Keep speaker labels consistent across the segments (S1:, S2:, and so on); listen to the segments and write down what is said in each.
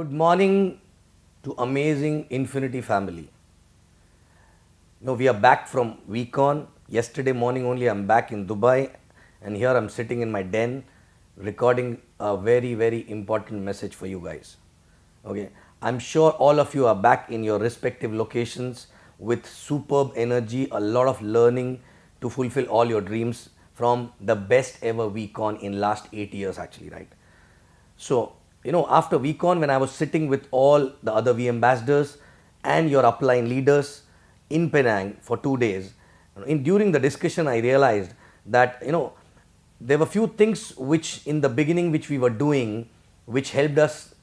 S1: Good morning to amazing Infinity family. Now we are back from week on. Yesterday morning only I'm back in Dubai, and here I'm sitting in my den recording a very important message for you guys. Okay, I'm sure all of you are back in your respective locations with superb energy, a lot of learning to fulfill all your dreams from the best ever week on in last 8 years actually, right? So, after VCon, when I was sitting with all the other V ambassadors and your upline leaders in Penang for 2 days, during the discussion, I realized that, there were few things which in the beginning which we were doing, which helped us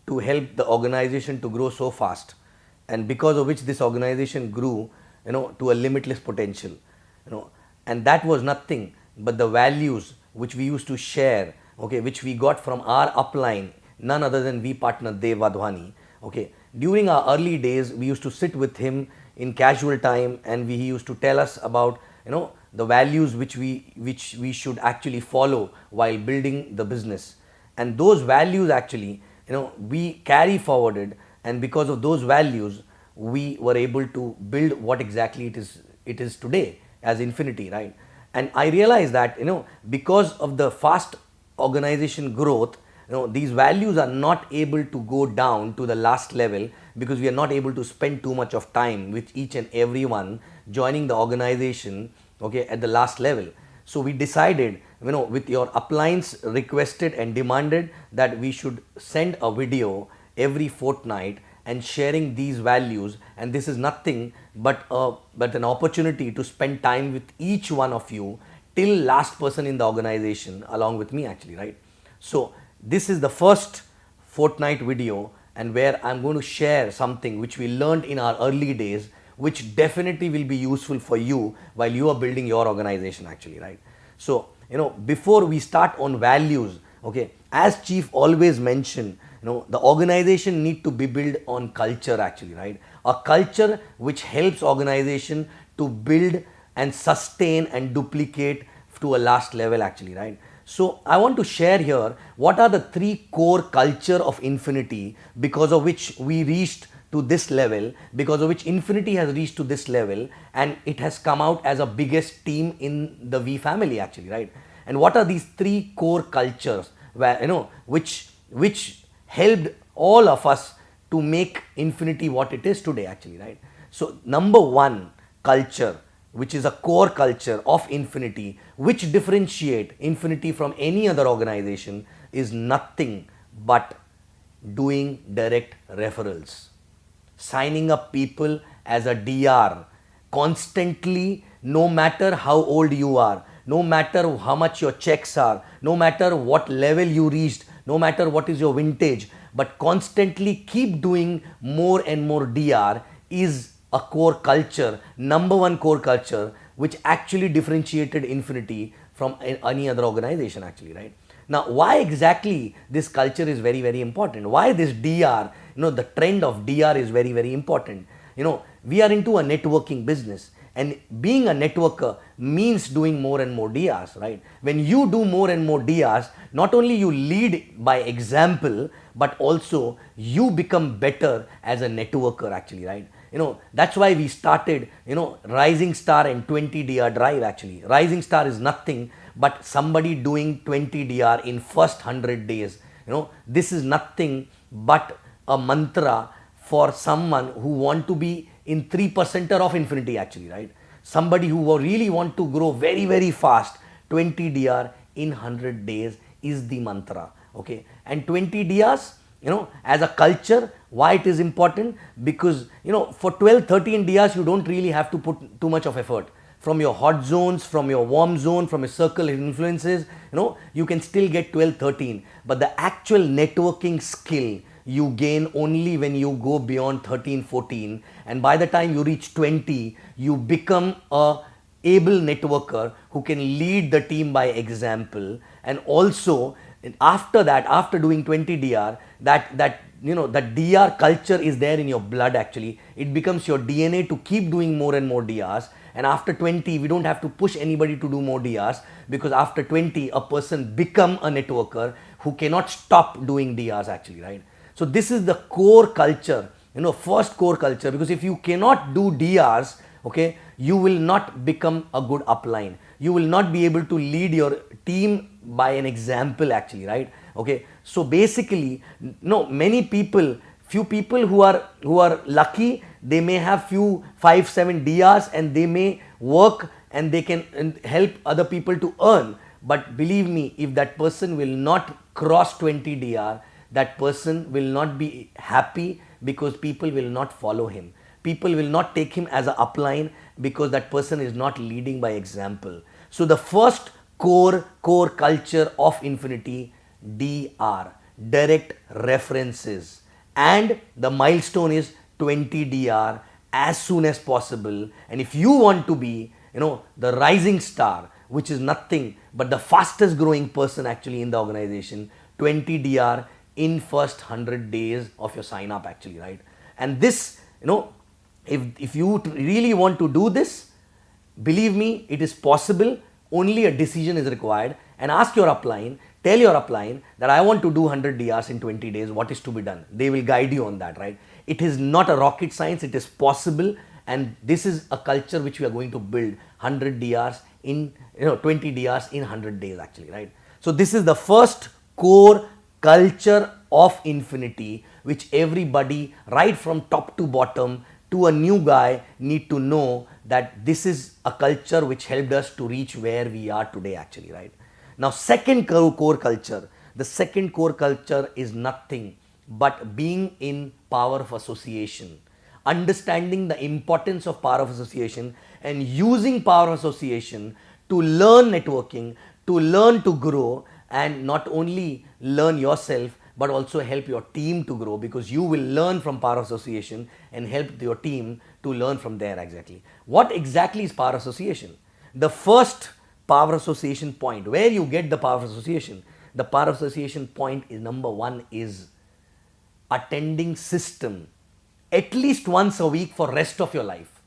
S1: to help the organization to grow so fast, and because of which this organization grew, to a limitless potential, and that was nothing but the values which we used to share, okay, which we got from our upline, none other than V partner Dev Wadhwani. Okay, during our early days, we used to sit with him in casual time, and he used to tell us about the values which we should actually follow while building the business, and those values actually we carry forwarded, and because of those values we were able to build what exactly it is today as Infinity, right? And I realized that because of the fast organization growth, these values are not able to go down to the last level because we are not able to spend too much of time with each and everyone joining the organization, okay, at the last level. So we decided, with your uplines requested and demanded, that we should send a video every fortnight and sharing these values, and this is nothing but an opportunity to spend time with each one of you till last person in the organization along with me actually, right? So this is the first fortnight video, and where I'm going to share something which we learned in our early days, which definitely will be useful for you while you are building your organization actually, right? So before we start on values, okay, as chief always mentioned, the organization need to be built on culture actually, right? A culture which helps organization to build and sustain and duplicate to a last level actually, right? So I want to share here what are the 3 core culture of Infinity, because of which we reached to this level, because of which Infinity has reached to this level, and it has come out as a biggest team in the V family actually, right? And what are these 3 core cultures where which helped all of us to make Infinity what it is today actually, right? So number 1 culture, which is a core culture of Infinity, which differentiate Infinity from any other organization, is nothing but doing direct referrals, signing up people as a DR constantly, no matter how old you are, no matter how much your checks are, no matter what level you reached, no matter what is your vintage, but constantly keep doing more and more DR is a core culture, number 1 core culture, which actually differentiated Infinity from any other organization actually, right? Now, why exactly this culture is very important? Why this DR, the trend of DR is very important. We are into a networking business, and being a networker means doing more and more DRs, right? When you do more and more DRs, not only you lead by example, but also you become better as a networker actually, right? That's why we started, Rising Star and 20 DR drive actually. Rising Star is nothing but somebody doing 20 DR in first 100 days. This is nothing but a mantra for someone who want to be in 3%er of Infinity actually, right? Somebody who really want to grow very fast, 20 DR in 100 days is the mantra, okay? And 20 DRs, as a culture, why it is important? Because for 12-13 DRs you don't really have to put too much of effort. From your hot zones, from your warm zone, from your circle influences, you can still get 12-13, but the actual networking skill you gain only when you go beyond 13-14, and by the time you reach 20 you become a able networker who can lead the team by example. And also after that, after doing 20 DR, that DR culture is there in your blood actually. It becomes your DNA to keep doing more and more DRs, and after 20 we don't have to push anybody to do more DRs, because after 20 a person become a networker who cannot stop doing DRs actually, right? So this is the core culture, first core culture, because if you cannot do DRs, okay, you will not become a good upline. You will not be able to lead your team by an example actually, right? Okay, so basically, many people, few people who are lucky, they may have few 5-7 DRs and they may work and they can help other people to earn. But believe me, if that person will not cross 20 DR, that person will not be happy, because people will not follow him. People will not take him as an upline, because that person is not leading by example. So the first core culture of Infinity, DR, direct references, and the milestone is 20 DR as soon as possible. And if you want to be, the rising star, which is nothing but the fastest growing person actually in the organization, 20 DR in first 100 days of your sign up actually, right? And this, if you really want to do this, believe me, it is possible. Only a decision is required, and ask your upline, tell your upline that I want to do 100 DRs in 20 days, what is to be done? They will guide you on that, right? It is not a rocket science, it is possible, and this is a culture which we are going to build, 100 DRs in, 20 DRs in 100 days actually, right? So this is the first core culture of Infinity, which everybody right from top to bottom to a new guy need to know, that this is a culture which helped us to reach where we are today actually, right? Now second core culture, the second core culture is nothing but being in power of association, understanding the importance of power of association and using power of association to learn networking, to learn to grow, and not only learn yourself but also help your team to grow, because you will learn from power association and help your team to learn from there exactly. What exactly is power association? The first power association point, where you get the power association, the power association point is number one is attending system at least once a week for rest of your life.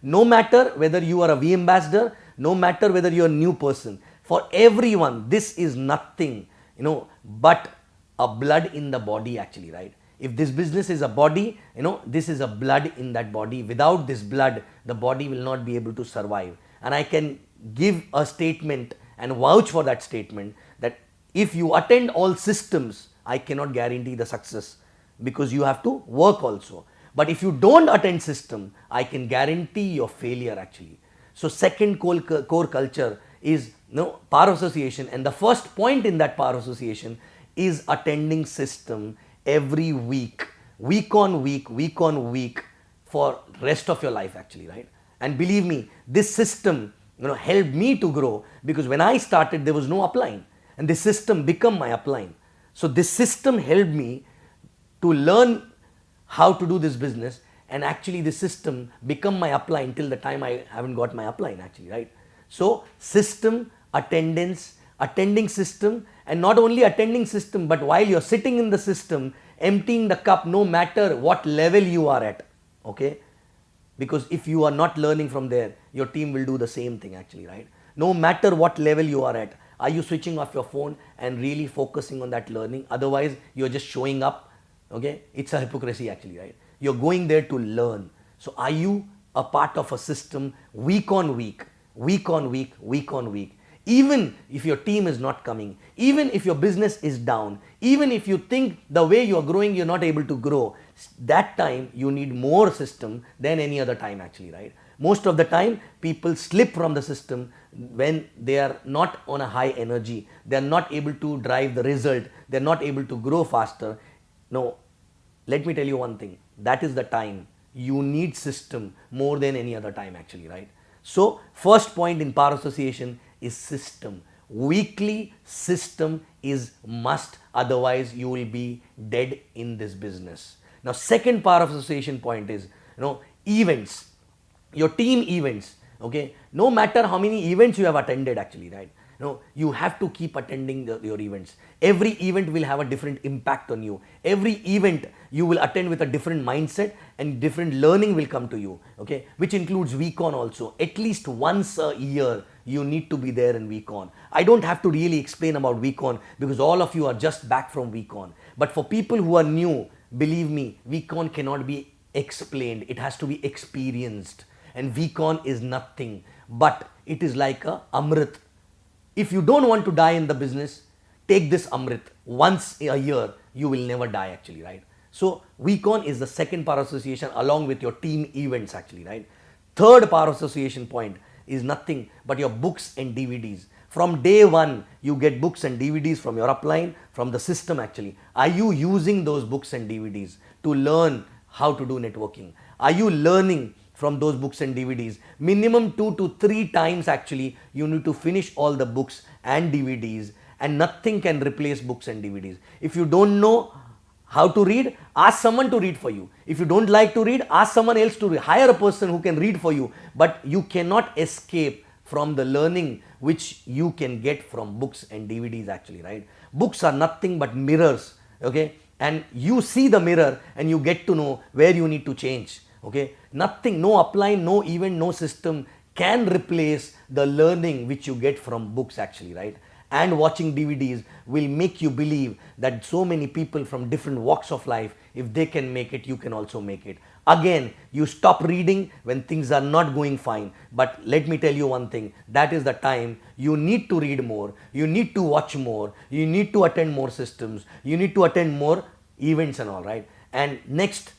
S1: No matter whether you are a V ambassador, no matter whether you are a new person, for everyone this is nothing, but a blood in the body actually, right? If this business is a body, this is a blood in that body. Without this blood, the body will not be able to survive. And I can give a statement and vouch for that statement, that if you attend all systems, I cannot guarantee the success, because you have to work also. But if you don't attend system, I can guarantee your failure actually. So second core culture is power association, and the first point in that power association is attending system every week, week on week for rest of your life actually, right? And believe me, this system helped me to grow, because when I started there was no upline, and this system become my upline. So this system helped me to learn how to do this business, and actually this system become my upline till the time I haven't got my upline actually, right? So system, attendance, attending system, and not only attending system, but while you're sitting in the system, emptying the cup, no matter what level you are at, okay? Because if you are not learning from there, your team will do the same thing actually, right? No matter what level you are at, are you switching off your phone and really focusing on that learning? Otherwise, you're just showing up, okay? It's a hypocrisy actually, right? You're going there to learn. So are you a part of a system week on week, week on week, week on week? Even if your team is not coming, even if your business is down, even if you think the way you are growing, you're not able to grow, that time you need more system than any other time actually, right? Most of the time people slip from the system when they are not on a high energy, they are not able to drive the result, they are not able to grow faster. No, let me tell you one thing, that is the time you need system more than any other time actually, right? So first point in power association is system. Weekly system is must, otherwise you will be dead in this business. Now second power of association point is events, your team events, okay? No matter how many events you have attended actually, right? You have to keep attending your events. Every event will have a different impact on you. Every event you will attend with a different mindset, and different learning will come to you, okay? Which includes VCon also. At least once a year you need to be there in VCon. I don't have to really explain about VCon, because all of you are just back from VCon. But for people who are new, Believe me, VCon cannot be explained. It has to be experienced. And VCon is nothing but it is like a Amrit. If you don't want to die in the business, take this Amrit. Once a year, you will never die actually, right? So VCon is the second power association along with your team events actually, right? Third power association point is nothing but your books and DVDs. From day one, you get books and DVDs from your upline, from the system actually. Are you using those books and DVDs to learn how to do networking? Are you learning from those books and DVDs? Minimum 2 to 3 times actually, you need to finish all the books and DVDs, and nothing can replace books and DVDs. If you don't know how to read, ask someone to read for you. If you don't like to read, ask someone else to read. Hire a person who can read for you, but you cannot escape from the learning which you can get from books and DVDs actually, right? Books are nothing but mirrors, okay? And you see the mirror and you get to know where you need to change, okay? Nothing, no upline, no event, no system can replace the learning which you get from books actually, right? And watching DVDs will make you believe that so many people from different walks of life, if they can make it, you can also make it. Again, you stop reading when things are not going fine. But let me tell you one thing, that is the time you need to read more, you need to watch more, you need to attend more systems, you need to attend more events and all, right? And next,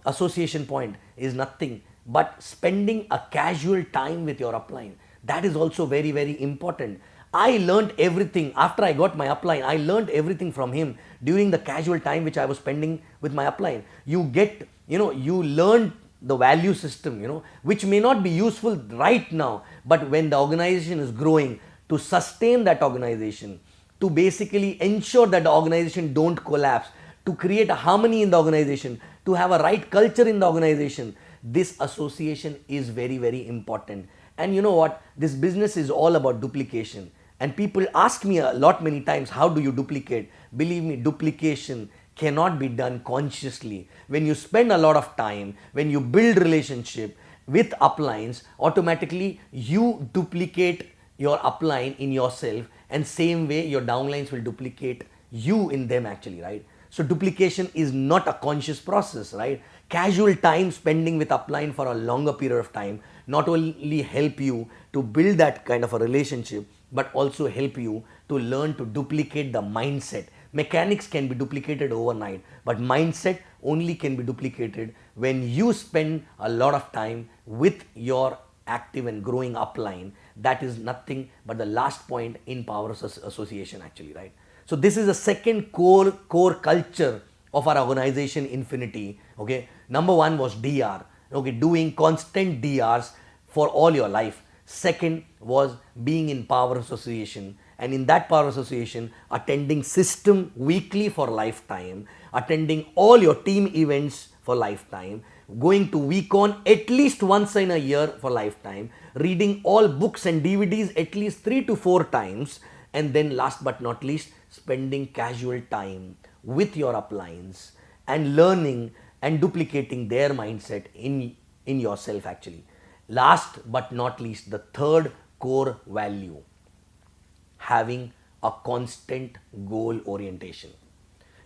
S1: association point is nothing but spending a casual time with your upline. That is also very, very important. I learned everything after I got my upline. I learned everything from him during the casual time which I was spending with my upline. You get, you learn the value system, which may not be useful right now, but when the organization is growing, to sustain that organization, to basically ensure that the organization don't collapse, to create a harmony in the organization, to have a right culture in the organization, this association is very, very important. And you know what? This business is all about duplication. And people ask me a lot many times, how do you duplicate? Believe me, duplication cannot be done consciously. When you spend a lot of time, when you build relationship with uplines, automatically you duplicate your upline in yourself, and same way your downlines will duplicate you in them actually, right? So duplication is not a conscious process, right? Casual time spending with upline for a longer period of time not only help you to build that kind of a relationship, but also help you to learn to duplicate the mindset. Mechanics can be duplicated overnight, but mindset only can be duplicated when you spend a lot of time with your active and growing upline. That is nothing but the last point in power association actually, right? So this is the second core culture of our organization, Infinity. Okay, number one was DR. Okay, doing constant DRs for all your life. Second was being in power association, and in that power association, attending system weekly for lifetime, attending all your team events for lifetime, going to VCon at least once in a year for lifetime, reading all books and DVDs at least 3 to 4 times, and then last but not least, spending casual time with your uplines and learning and duplicating their mindset in yourself actually. Last but not least, the third core value, having a constant goal orientation.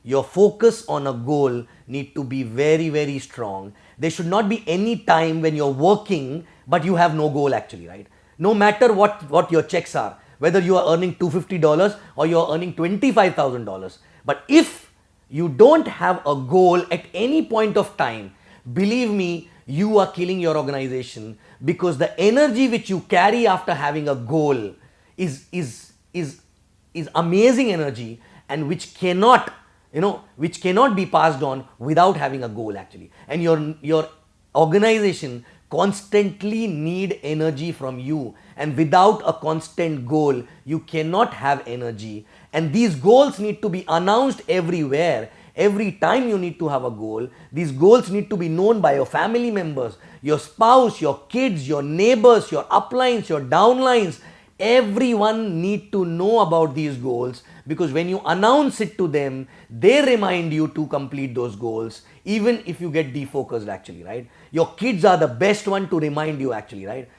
S1: Your focus on a goal need to be very, very strong. There should not be any time when you're working but you have no goal actually, right? No matter what your checks are, whether you are earning $250 or you are earning $25,000. But if you don't have a goal at any point of time, believe me, you are killing your organization, because the energy which you carry after having a goal is amazing energy, and which cannot be passed on without having a goal actually. And your organization constantly need energy from you, and without a constant goal you cannot have energy. And these goals need to be announced everywhere. Every time you need to have a goal. These goals need to be known by your family members, your spouse, your kids, your neighbors, your uplines, your downlines. Everyone need to know about these goals, because when you announce it to them, they remind you to complete those goals, even if you get defocused actually, right? Your kids are the best one to remind you actually, right?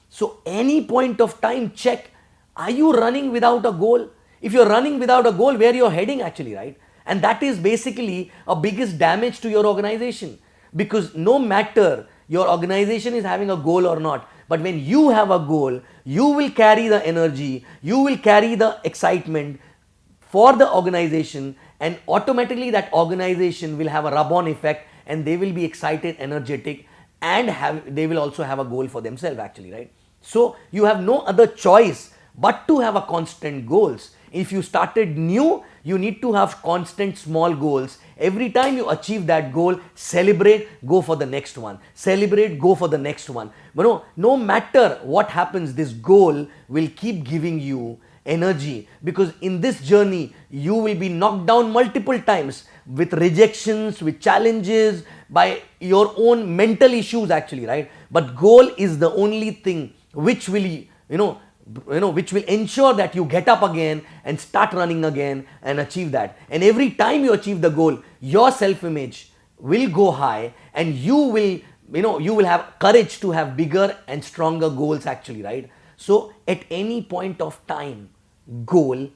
S1: So any point of time, check, are you running without a goal? If you're running without a goal, where you're heading actually, right? And that is basically a biggest damage to your organization, because no matter your organization is having a goal or not, but when you have a goal, you will carry the energy, you will carry the excitement for the organization, and automatically that organization will have a rub-on effect, and they will be excited, energetic, and they will also have a goal for themselves actually, right? So you have no other choice but to have a constant goals. If you started new, you need to have constant small goals. Every time you achieve that goal, celebrate, go for the next one. Celebrate, go for the next one. But no matter what happens, this goal will keep giving you energy, because in this journey you will be knocked down multiple times with rejections, with challenges, by your own mental issues actually, right? But goal is the only thing which will which will ensure that you get up again and start running again and achieve that. And every time you achieve the goal, your self-image will go high, and you will have courage to have bigger and stronger goals actually, right? So at any point of time, goal.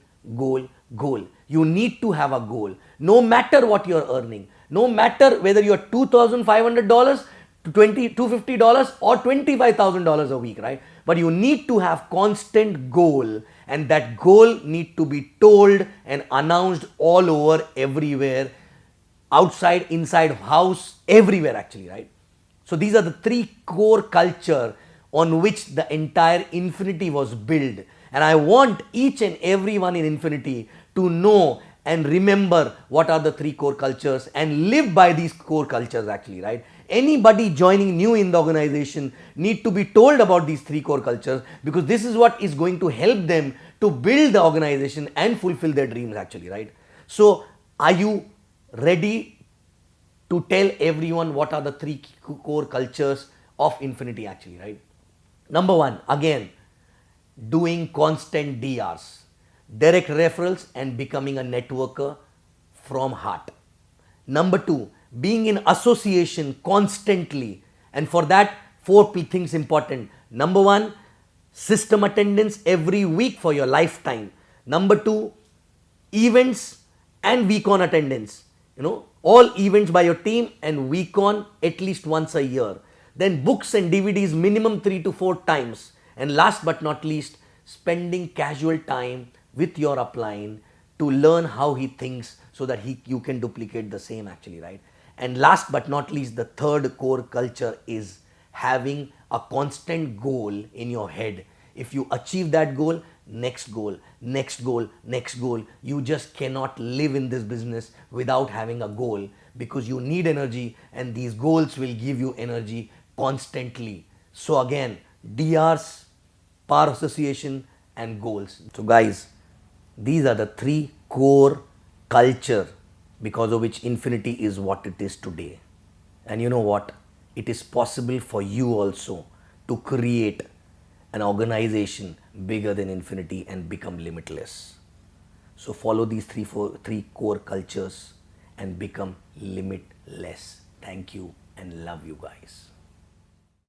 S1: You need to have a goal. No matter what you're earning, no matter whether you're $2,500 to $250 or $25,000 a week, right? But you need to have constant goal, and that goal need to be told and announced all over, everywhere, outside, inside house, everywhere actually, right? So these are the three core culture on which the entire Infinity was built. And I want each and everyone in Infinity to know and remember what are the three core cultures and live by these core cultures actually, right? Anybody joining new in the organization need to be told about these three core cultures, because this is what is going to help them to build the organization and fulfill their dreams actually, right? So are you ready to tell everyone what are the three core cultures of Infinity actually, right? Number one, again, doing constant DRs, direct referrals, and becoming a networker from heart. Number two, being in association constantly, and for that, four things important. Number one, system attendance every week for your lifetime. Number two, events and week on attendance. All events by your team, and week on at least once a year. Then books and DVDs minimum 3 to 4 times. And last but not least, spending casual time with your upline to learn how he thinks, so that you can duplicate the same actually, right? And last but not least, the third core culture is having a constant goal in your head. If you achieve that goal, next goal, next goal, next goal. You just cannot live in this business without having a goal, because you need energy, and these goals will give you energy constantly. So again, DRs, power association, and goals. So guys, these are the three core culture because of which Infinity is what it is today. And you know what? It is possible for you also to create an organization bigger than Infinity and become limitless. So follow these three core cultures and become limitless. Thank you and love you guys.